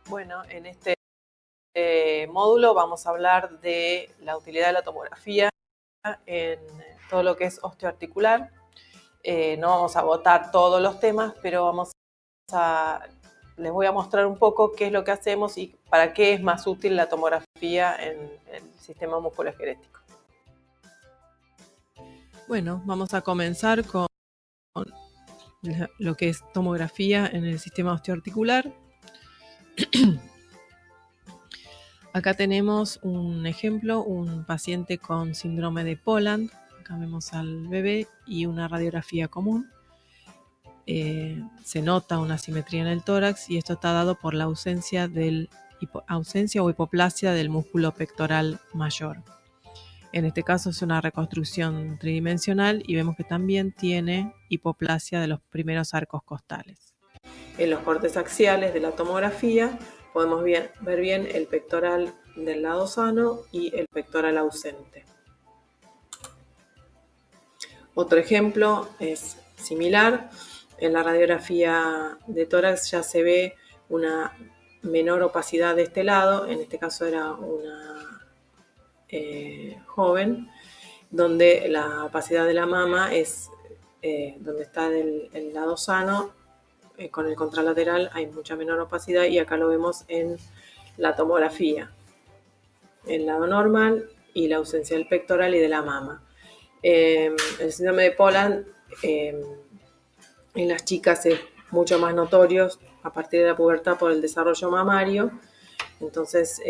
Bueno, en este módulo vamos a hablar de la utilidad de la tomografía en todo lo que es osteoarticular. No vamos a agotar todos los temas, pero les voy a mostrar un poco qué es lo que hacemos y para qué es más útil la tomografía en el sistema musculoesquelético. Bueno, vamos a comenzar con lo que es tomografía en el sistema osteoarticular. Acá tenemos un ejemplo, un paciente con síndrome de Poland. Acá vemos al bebé y una radiografía común. Se nota una asimetría en el tórax y esto está dado por la ausencia o hipoplasia del músculo pectoral mayor. En este caso es una reconstrucción tridimensional y vemos que también tiene hipoplasia de los primeros arcos costales. En los cortes axiales de la tomografía podemos ver bien el pectoral del lado sano y el pectoral ausente. Otro ejemplo es similar. En la radiografía de tórax ya se ve una menor opacidad de este lado. En este caso era una joven, donde la opacidad de la mama es donde está el lado sano. Con el contralateral hay mucha menor opacidad y acá lo vemos en la tomografía. El lado normal y la ausencia del pectoral y de la mama. El síndrome de Poland en las chicas es mucho más notorio a partir de la pubertad por el desarrollo mamario. Entonces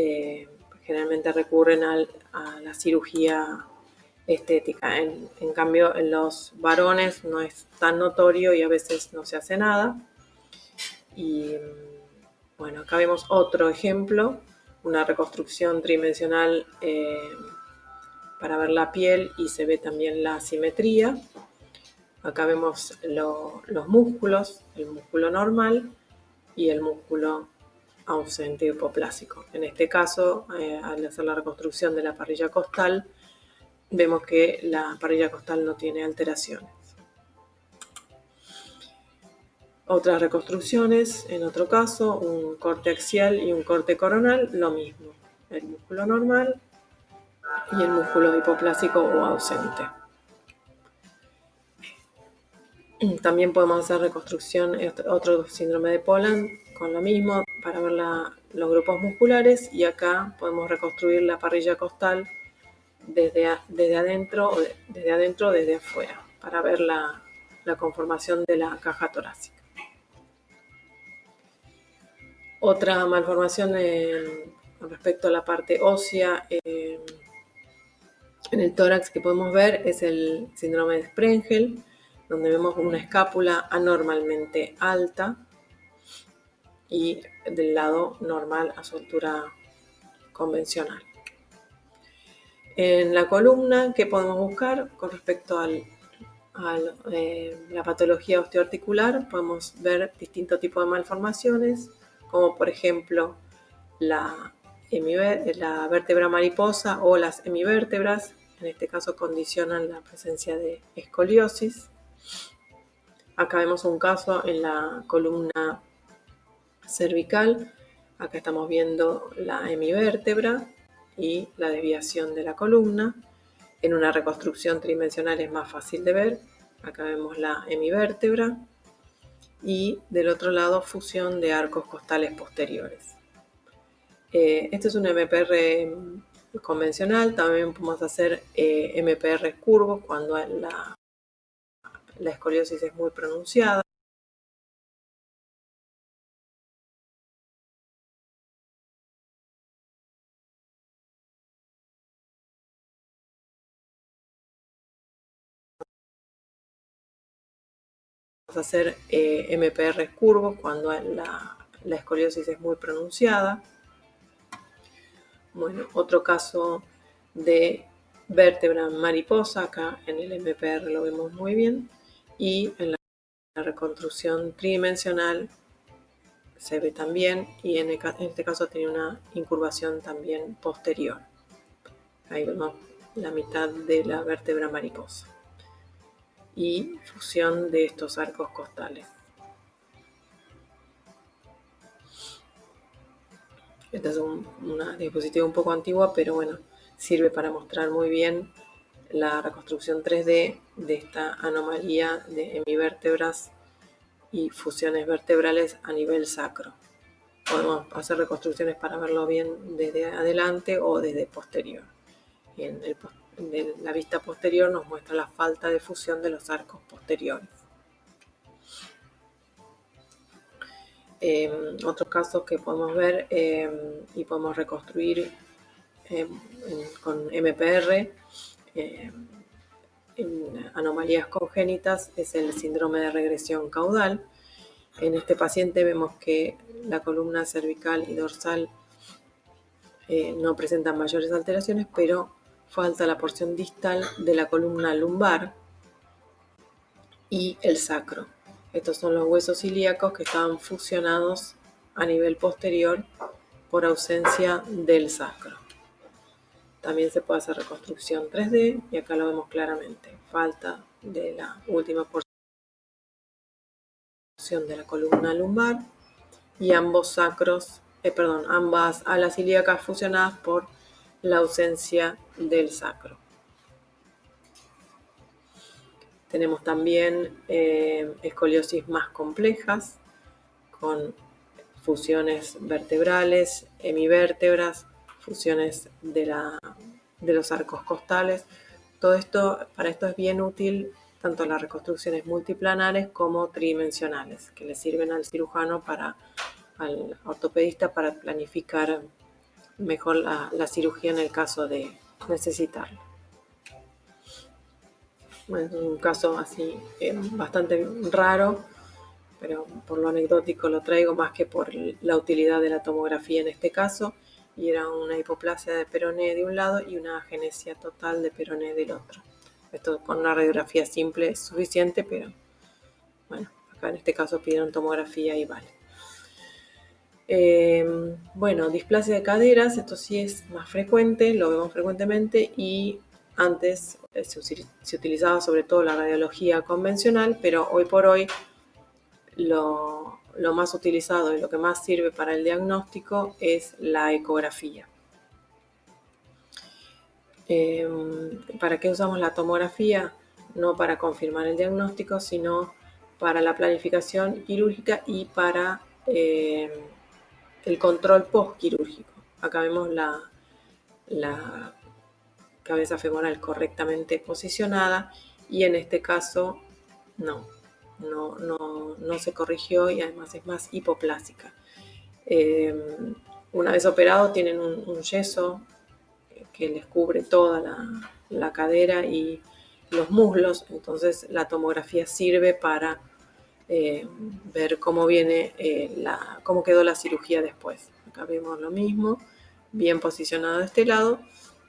generalmente recurren a la cirugía estética. En cambio en los varones no es tan notorio y a veces no se hace nada. Y bueno, acá vemos otro ejemplo, una reconstrucción tridimensional para ver la piel y se ve también la asimetría. Acá vemos los músculos, el músculo normal y el músculo ausente hipoplásico. En este caso, al hacer la reconstrucción de la parrilla costal, vemos que la parrilla costal no tiene alteraciones. Otras reconstrucciones, en otro caso, un corte axial y un corte coronal, lo mismo. El músculo normal y el músculo hipoplásico o ausente. También podemos hacer reconstrucción, otro síndrome de Poland, con lo mismo, para ver los grupos musculares. Y acá podemos reconstruir la parrilla costal desde adentro o desde afuera, para ver la conformación de la caja torácica. Otra malformación respecto a la parte ósea en el tórax que podemos ver es el síndrome de Sprengel, donde vemos una escápula anormalmente alta y del lado normal a su altura convencional. En la columna, ¿qué podemos buscar? Con respecto a la patología osteoarticular, podemos ver distintos tipos de malformaciones, como por ejemplo la vértebra mariposa o las hemivértebras. En este caso condicionan la presencia de escoliosis. Acá vemos un caso en la columna cervical. Acá estamos viendo la hemivértebra y la desviación de la columna. En una reconstrucción tridimensional es más fácil de ver. Acá vemos la hemivértebra y del otro lado fusión de arcos costales posteriores. Este es un MPR convencional. También podemos hacer MPR curvos cuando la escoliosis es muy pronunciada. Hacer MPR curvos cuando la escoliosis es muy pronunciada. Bueno, otro caso de vértebra mariposa, acá en el MPR lo vemos muy bien, y en la la reconstrucción tridimensional se ve también, y en este caso tiene una incurvación también posterior. Ahí vemos la mitad de la vértebra mariposa y fusión de estos arcos costales. Esta es una diapositiva un poco antigua, pero bueno, sirve para mostrar muy bien la reconstrucción 3D de esta anomalía de hemivértebras y fusiones vertebrales a nivel sacro. Podemos hacer reconstrucciones para verlo bien desde adelante o desde posterior. En la vista posterior nos muestra la falta de fusión de los arcos posteriores. Otros casos que podemos ver y podemos reconstruir con MPR en anomalías congénitas es el síndrome de regresión caudal. En este paciente vemos que la columna cervical y dorsal no presentan mayores alteraciones, pero falta la porción distal de la columna lumbar y el sacro. Estos son los huesos ilíacos que estaban fusionados a nivel posterior por ausencia del sacro. También se puede hacer reconstrucción 3D y acá lo vemos claramente. Falta de la última porción de la columna lumbar y ambas alas ilíacas fusionadas por la ausencia del sacro. Tenemos también escoliosis más complejas con fusiones vertebrales, hemivértebras, fusiones de los arcos costales. Para esto es bien útil tanto las reconstrucciones multiplanares como tridimensionales, que le sirven al cirujano al ortopedista para planificar mejor la cirugía en el caso de necesitarlo. Bueno, es un caso así bastante raro, pero por lo anecdótico lo traigo más que por la utilidad de la tomografía en este caso, y era una hipoplasia de peroné de un lado y una agenesia total de peroné del otro. Esto con una radiografía simple es suficiente, pero bueno, acá en este caso pidieron tomografía y vale. Bueno, displasia de caderas, esto sí es más frecuente, lo vemos frecuentemente, y antes se utilizaba sobre todo la radiología convencional, pero hoy por hoy lo más utilizado y lo que más sirve para el diagnóstico es la ecografía. ¿Para qué usamos la tomografía? No para confirmar el diagnóstico, sino para la planificación quirúrgica y para el control postquirúrgico. Acá vemos la cabeza femoral correctamente posicionada y en este caso no se corrigió y además es más hipoplásica. Una vez operado tienen un yeso que les cubre toda la cadera y los muslos, entonces la tomografía sirve para ver cómo cómo quedó la cirugía después. Acá vemos lo mismo, bien posicionado de este lado,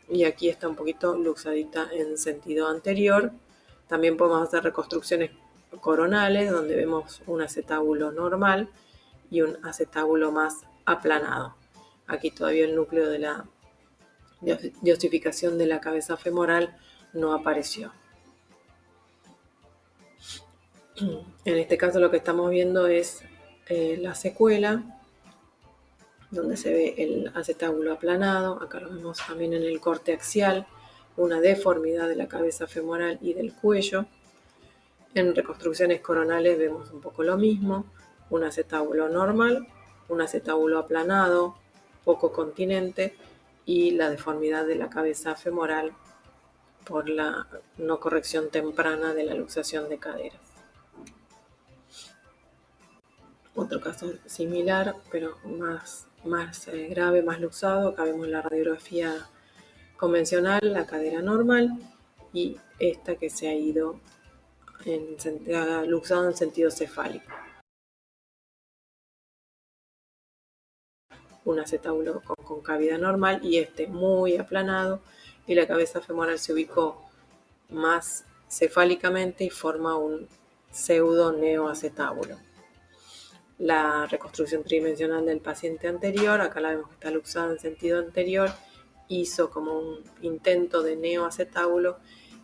y aquí está un poquito luxadita en sentido anterior. También podemos hacer reconstrucciones coronales, donde vemos un acetábulo normal y un acetábulo más aplanado. Aquí todavía el núcleo de la diosificación de la cabeza femoral no apareció. En este caso lo que estamos viendo es la secuela, donde se ve el acetábulo aplanado. Acá lo vemos también en el corte axial, una deformidad de la cabeza femoral y del cuello. En reconstrucciones coronales vemos un poco lo mismo, un acetábulo normal, un acetábulo aplanado, poco continente, y la deformidad de la cabeza femoral por la no corrección temprana de la luxación de caderas. Otro caso similar, pero más grave, más luxado. Acá vemos la radiografía convencional, la cadera normal, y esta que se ha ido luxado en sentido cefálico. Un acetábulo con concavidad normal y este muy aplanado, y la cabeza femoral se ubicó más cefálicamente y forma un pseudo-neoacetábulo. La reconstrucción tridimensional del paciente anterior, acá la vemos que está luxada en sentido anterior, hizo como un intento de neoacetábulo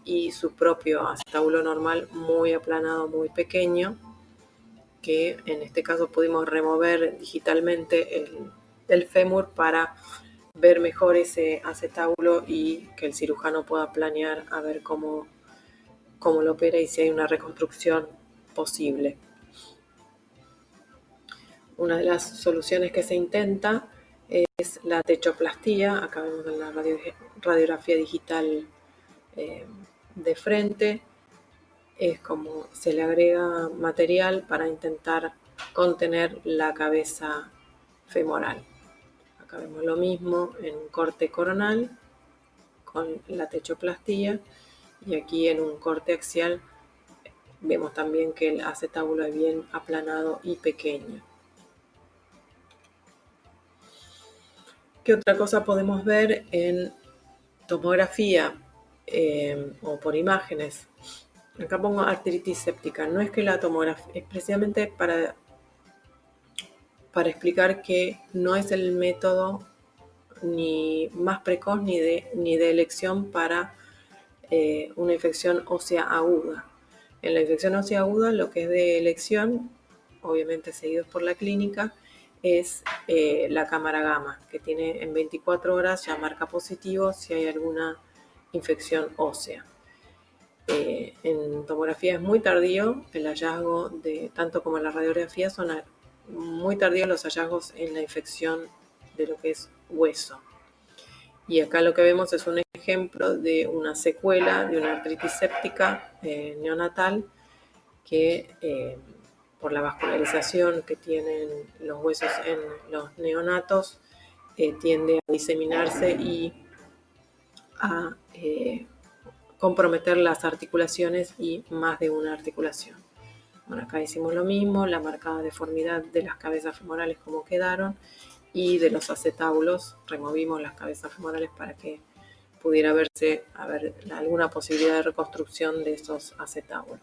y su propio acetábulo normal muy aplanado, muy pequeño, que en este caso pudimos remover digitalmente el fémur para ver mejor ese acetábulo y que el cirujano pueda planear a ver cómo lo opera y si hay una reconstrucción posible. Una de las soluciones que se intenta es la techoplastía. Acá vemos en la radiografía digital de frente. Es como se le agrega material para intentar contener la cabeza femoral. Acá vemos lo mismo en un corte coronal con la techoplastía y aquí en un corte axial vemos también que el acetábulo es bien aplanado y pequeño. ¿Qué otra cosa podemos ver en tomografía o por imágenes? Acá pongo artritis séptica. No es que la tomografía, es precisamente para explicar que no es el método ni más precoz ni de elección para una infección ósea aguda. En la infección ósea aguda, lo que es de elección, obviamente seguidos por la clínica, es la cámara gamma, que tiene en 24 horas ya marca positivo si hay alguna infección ósea. En tomografía es muy tardío el hallazgo, tanto como en la radiografía, son muy tardíos los hallazgos en la infección de lo que es hueso. Y acá lo que vemos es un ejemplo de una secuela de una artritis séptica neonatal que por la vascularización que tienen los huesos en los neonatos tiende a diseminarse y a comprometer las articulaciones y más de una articulación. Bueno, acá hicimos lo mismo, la marcada deformidad de las cabezas femorales como quedaron y de los acetábulos removimos las cabezas femorales para que pudiera verse alguna posibilidad de reconstrucción de esos acetábulos.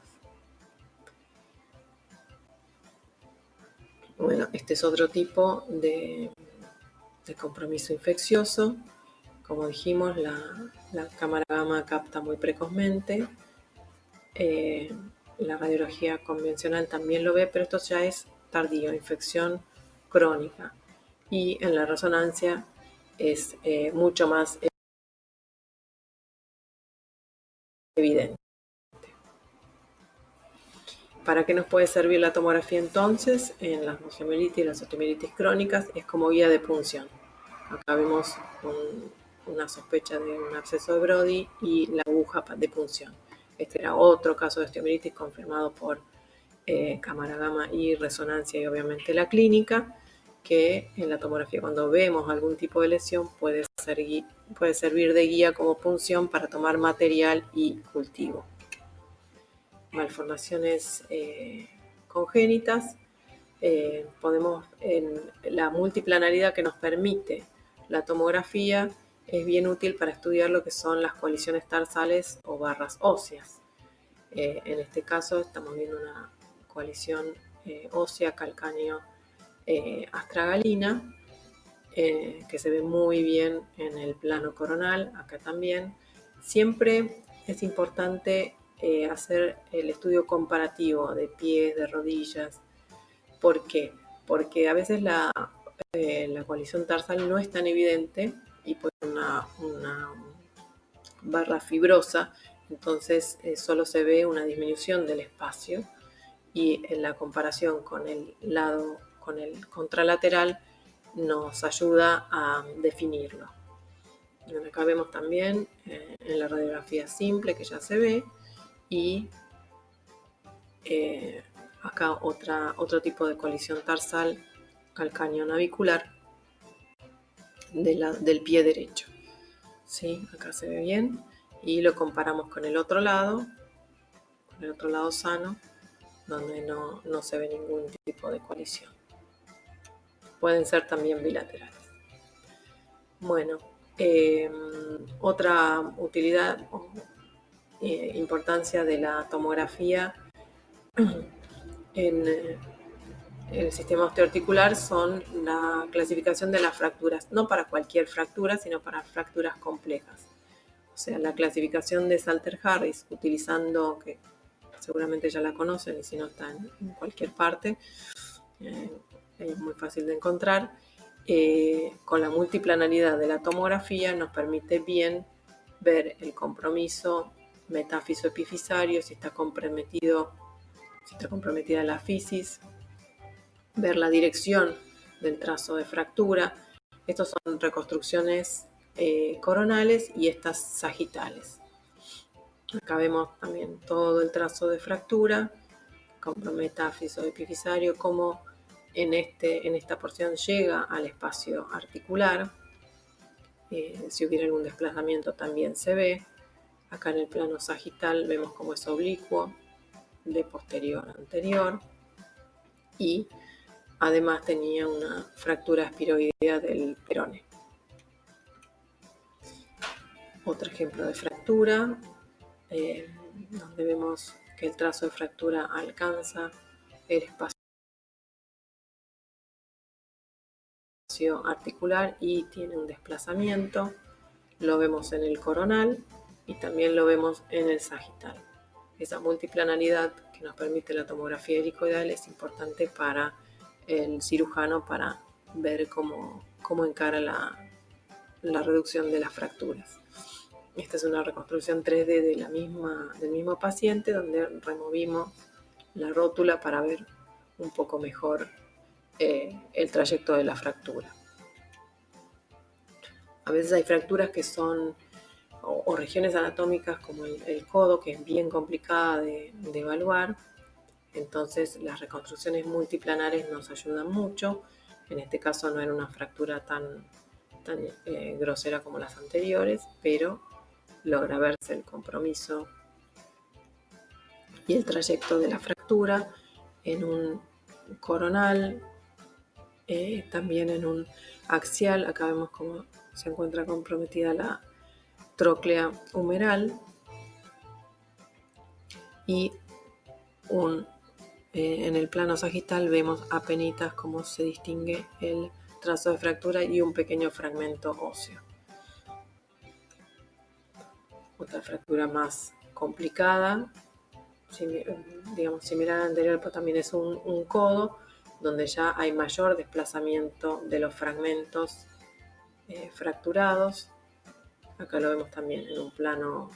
Bueno, este es otro tipo de compromiso infeccioso. Como dijimos, la cámara gamma capta muy precozmente. La radiología convencional también lo ve, pero esto ya es tardío, infección crónica. Y en la resonancia es mucho más evidente. ¿Para qué nos puede servir la tomografía entonces? En las osteomielitis y las osteomielitis crónicas es como guía de punción. Acá vemos una sospecha de un absceso de Brody y la aguja de punción. Este era otro caso de osteomielitis confirmado por cámara gamma y resonancia y obviamente la clínica, que en la tomografía cuando vemos algún tipo de lesión puede servir de guía como punción para tomar material y cultivo. Malformaciones congénitas, podemos en la multiplanaridad que nos permite la tomografía es bien útil para estudiar lo que son las coaliciones tarsales o barras óseas. En este caso estamos viendo una coalición ósea calcáneo astragalina que se ve muy bien en el plano coronal, acá también. Siempre es importante hacer el estudio comparativo de pies, de rodillas. ¿Por qué? Porque a veces la coalición tarsal no es tan evidente y puede ser una barra fibrosa, entonces solo se ve una disminución del espacio y en la comparación con el contralateral nos ayuda a definirlo. Acá vemos también en la radiografía simple que ya se ve y acá otro tipo de colisión tarsal calcáneo navicular del pie derecho. ¿Sí? Acá se ve bien y lo comparamos con el otro lado sano, donde no se ve ningún tipo de colisión. Pueden ser también bilaterales. Bueno, otra utilidad o importancia de la tomografía en el sistema osteoarticular son la clasificación de las fracturas, no para cualquier fractura, sino para fracturas complejas. O sea, la clasificación de Salter-Harris, utilizando, que seguramente ya la conocen y si no está en cualquier parte, es muy fácil de encontrar, con la multiplanaridad de la tomografía nos permite bien ver el compromiso metáfiso-epifisario, si está comprometida la fisis, ver la dirección del trazo de fractura. Estos son reconstrucciones coronales y estas sagitales. Acá vemos también todo el trazo de fractura, metáfiso epifisario, cómo en esta porción llega al espacio articular. Si hubiera algún desplazamiento también se ve. Acá en el plano sagital vemos cómo es oblicuo de posterior a anterior, y además tenía una fractura espiroidea del perone. Otro ejemplo de fractura, donde vemos que el trazo de fractura alcanza el espacio articular y tiene un desplazamiento. Lo vemos en el coronal y también lo vemos en el sagital. Esa multiplanaridad que nos permite la tomografía helicoidal es importante para el cirujano para ver cómo encara la reducción de las fracturas. Esta es una reconstrucción 3D del mismo paciente, donde removimos la rótula para ver un poco mejor el trayecto de la fractura. A veces hay fracturas que son o regiones anatómicas como el codo, que es bien complicada de evaluar. Entonces las reconstrucciones multiplanares nos ayudan mucho. En este caso no era una fractura tan grosera como las anteriores, pero logra verse el compromiso y el trayecto de la fractura en un coronal, también en un axial. Acá vemos cómo se encuentra comprometida la tróclea humeral, y en el plano sagital vemos apenitas cómo se distingue el trazo de fractura y un pequeño fragmento óseo. Otra fractura más complicada, digamos similar a la anterior, pero también es un codo, donde ya hay mayor desplazamiento de los fragmentos fracturados. Acá lo vemos también en un plano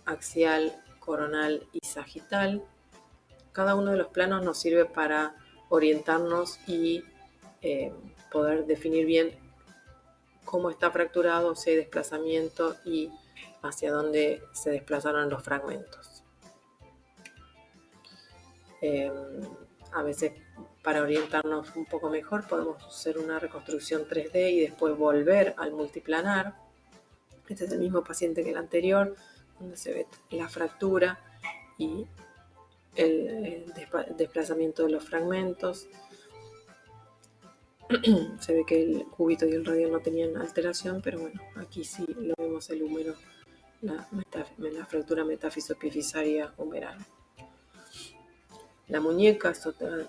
axial, coronal y sagital. Cada uno de los planos nos sirve para orientarnos y poder definir bien cómo está fracturado, si hay desplazamiento y hacia dónde se desplazaron los fragmentos. A veces, para orientarnos un poco mejor, podemos hacer una reconstrucción 3D y después volver al multiplanar. Este es el mismo paciente que el anterior, donde se ve la fractura y el desplazamiento de los fragmentos. Se ve que el cúbito y el radial no tenían alteración, pero bueno, aquí sí lo vemos el húmero, la fractura metáfiso-epifisaria humeral. La muñeca,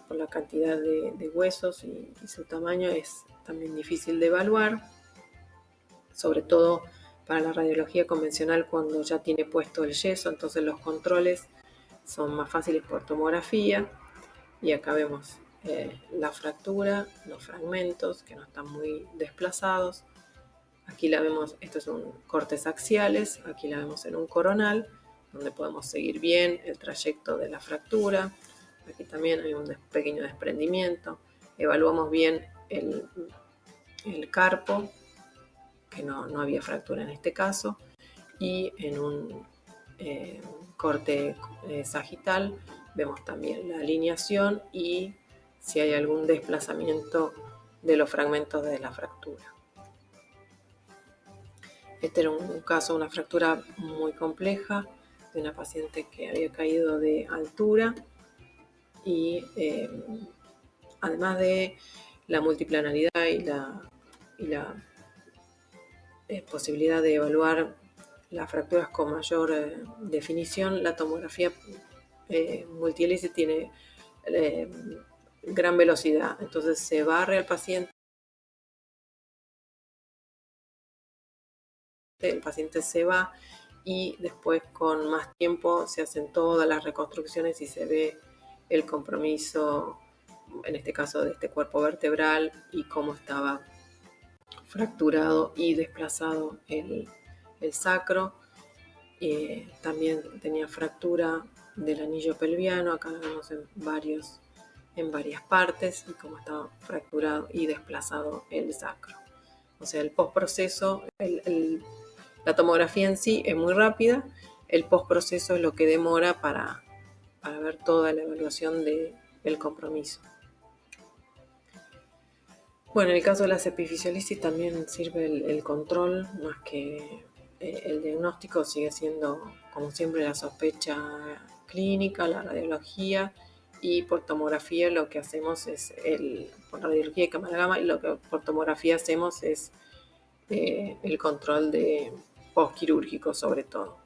por la cantidad de huesos y su tamaño, es también difícil de evaluar, sobre todo para la radiología convencional cuando ya tiene puesto el yeso. Entonces los controles son más fáciles por tomografía, y acá vemos la fractura, los fragmentos que no están muy desplazados. Aquí la vemos, estos son cortes axiales, aquí la vemos en un coronal, donde podemos seguir bien el trayecto de la fractura. Aquí también hay un pequeño desprendimiento. Evaluamos bien el carpo, que no había fractura en este caso, y en un corte sagital vemos también la alineación y si hay algún desplazamiento de los fragmentos de la fractura. Este era un caso, una fractura muy compleja de una paciente que había caído de altura, y además de la multiplanaridad y la posibilidad de evaluar las fracturas con mayor definición, la tomografía multihélice tiene gran velocidad, entonces se barre al paciente, el paciente se va y después con más tiempo se hacen todas las reconstrucciones y se ve el compromiso, en este caso de este cuerpo vertebral, y cómo estaba fracturado y desplazado el sacro. También tenía fractura del anillo pelviano, acá lo vemos en varias partes, y cómo estaba fracturado y desplazado el sacro. O sea, el postproceso, la tomografía en sí es muy rápida, el postproceso es lo que demora para ver toda la evaluación del compromiso. Bueno, en el caso de la epifisiolisis también sirve el control, más que el diagnóstico. Sigue siendo, como siempre, la sospecha clínica, la radiología, y por tomografía lo que hacemos es, por radiología y cámara gamma, y lo que por tomografía hacemos es el control de postquirúrgico sobre todo.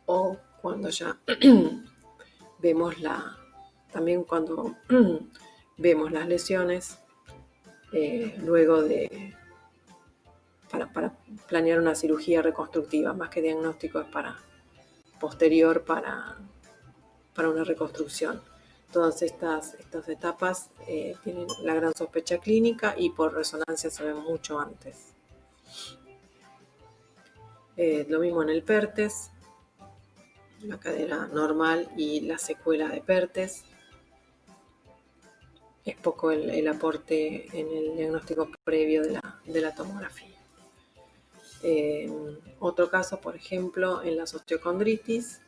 O cuando ya vemos también cuando vemos las lesiones, luego para planear una cirugía reconstructiva, más que diagnóstico, es posterior para una reconstrucción. Todas estas etapas tienen la gran sospecha clínica y por resonancia se ven mucho antes. Lo mismo en el PERTES, la cadera normal y la secuela de PERTES. Es poco el aporte en el diagnóstico previo de la tomografía. Otro caso, por ejemplo, en las osteocondritis,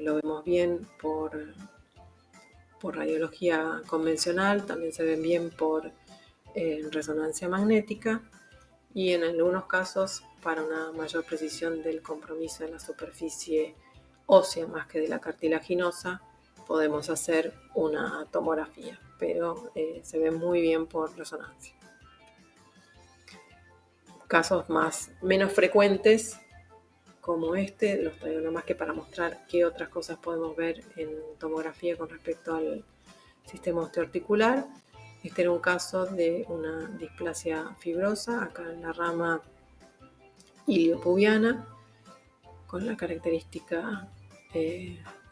lo vemos bien por radiología convencional, también se ven bien por resonancia magnética, y en algunos casos, para una mayor precisión del compromiso de la superficie ósea más que de la cartilaginosa, podemos hacer una tomografía, pero se ve muy bien por resonancia. Casos menos frecuentes como este, los traigo nomás que para mostrar qué otras cosas podemos ver en tomografía con respecto al sistema osteoarticular. Este era un caso de una displasia fibrosa, acá en la rama iliopubiana, con la característica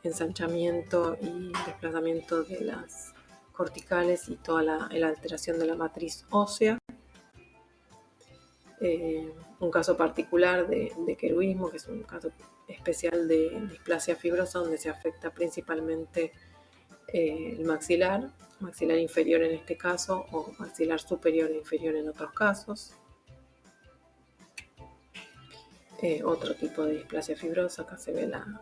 ensanchamiento y desplazamiento de las corticales y toda la alteración de la matriz ósea. Un caso particular de querubismo, que es un caso especial de displasia fibrosa, donde se afecta principalmente el maxilar inferior en este caso, o maxilar superior e inferior en otros casos. Otro tipo de displasia fibrosa, acá se ve la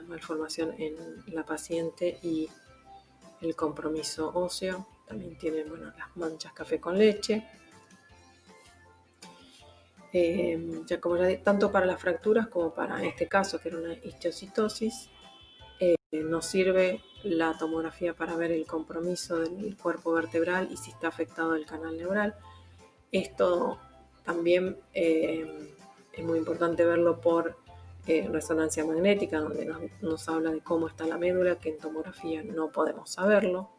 malformación en la paciente y el compromiso óseo. También tienen las manchas café con leche. Ya como ya tanto para las fracturas como para este caso, que era una histiocytosis, nos sirve la tomografía para ver el compromiso del cuerpo vertebral y si está afectado el canal neural. Esto también es muy importante verlo por resonancia magnética, donde nos habla de cómo está la médula, que en tomografía no podemos saberlo.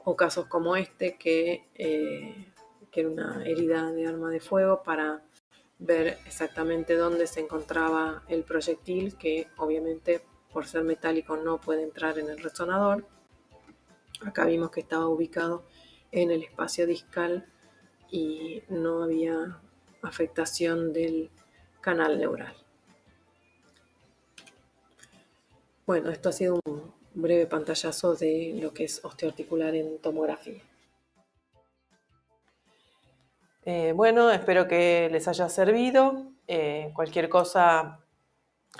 O casos como este, que era una herida de arma de fuego, para ver exactamente dónde se encontraba el proyectil, que obviamente por ser metálico no puede entrar en el resonador. Acá vimos que estaba ubicado en el espacio discal y no había afectación del canal neural. Bueno, esto ha sido un breve pantallazo de lo que es osteoarticular en tomografía. Bueno, espero que les haya servido. Cualquier cosa,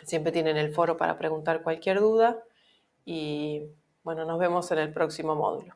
siempre tienen el foro para preguntar cualquier duda. Y bueno, nos vemos en el próximo módulo.